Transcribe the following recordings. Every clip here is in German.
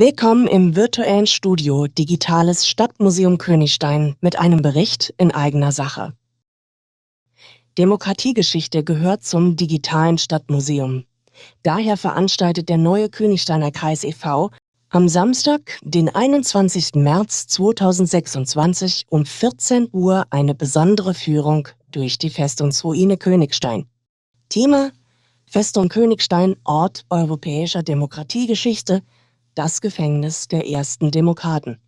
Willkommen im virtuellen Studio Digitales Stadtmuseum Königstein mit einem Bericht in eigener Sache. Demokratiegeschichte gehört zum digitalen Stadtmuseum. Daher veranstaltet der neue Königsteiner Kreis e.V. am Samstag, den 21. März 2026 um 14 Uhr eine besondere Führung durch die Festungsruine Königstein. Thema: Festung Königstein, Ort europäischer Demokratiegeschichte, das Gefängnis der ersten Demokraten.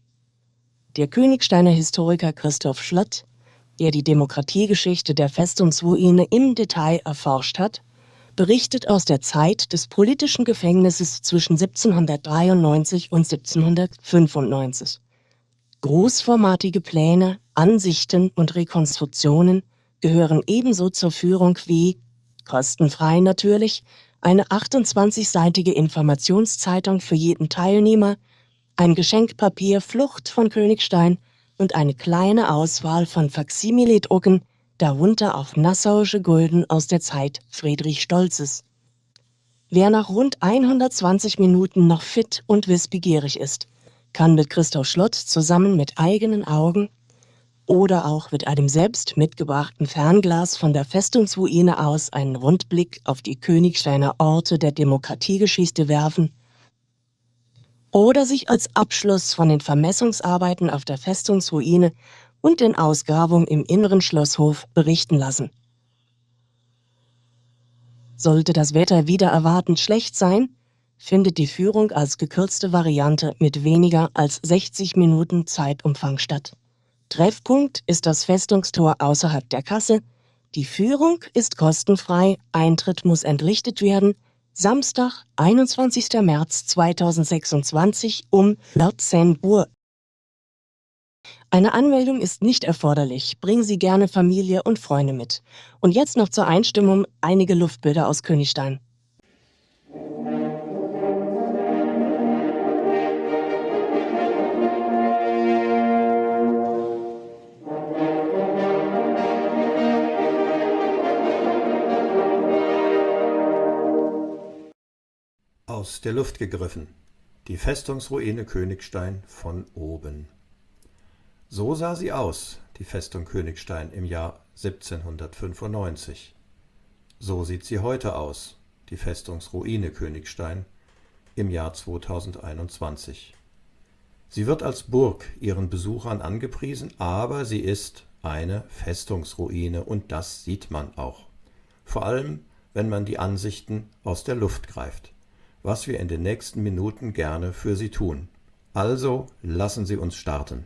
Der Königsteiner Historiker Christoph Schlott, der die Demokratiegeschichte der Festungsruine im Detail erforscht hat, berichtet aus der Zeit des politischen Gefängnisses zwischen 1793 und 1795. Großformatige Pläne, Ansichten und Rekonstruktionen gehören ebenso zur Führung wie, kostenfrei natürlich, eine 28-seitige Informationszeitung für jeden Teilnehmer, ein Geschenkpapier Flucht von Königstein und eine kleine Auswahl von Faksimile-Drucken, darunter auch nassauische Gulden aus der Zeit Friedrich Stolzes. Wer nach rund 120 Minuten noch fit und wissbegierig ist, kann mit Christoph Schlott zusammen mit eigenen Augen oder auch mit einem selbst mitgebrachten Fernglas von der Festungsruine aus einen Rundblick auf die Königsteiner Orte der Demokratiegeschichte werfen oder sich als Abschluss von den Vermessungsarbeiten auf der Festungsruine und den Ausgrabungen im inneren Schlosshof berichten lassen. Sollte das Wetter wider erwarten schlecht sein, findet die Führung als gekürzte Variante mit weniger als 60 Minuten Zeitumfang statt. Treffpunkt ist das Festungstor außerhalb der Kasse. Die Führung ist kostenfrei, Eintritt muss entrichtet werden. Samstag, 21. März 2026 um 14 Uhr. Eine Anmeldung ist nicht erforderlich. Bringen Sie gerne Familie und Freunde mit. Und jetzt noch zur Einstimmung einige Luftbilder aus Königstein. Aus der Luft gegriffen. Die Festungsruine Königstein von oben. So sah sie aus, die Festung Königstein im Jahr 1795. So sieht sie heute aus, die Festungsruine Königstein im Jahr 2021. Sie wird als Burg ihren Besuchern angepriesen, aber sie ist eine Festungsruine und das sieht man auch. Vor allem, wenn man die Ansichten aus der Luft greift, was wir in den nächsten Minuten gerne für Sie tun. Also lassen Sie uns starten.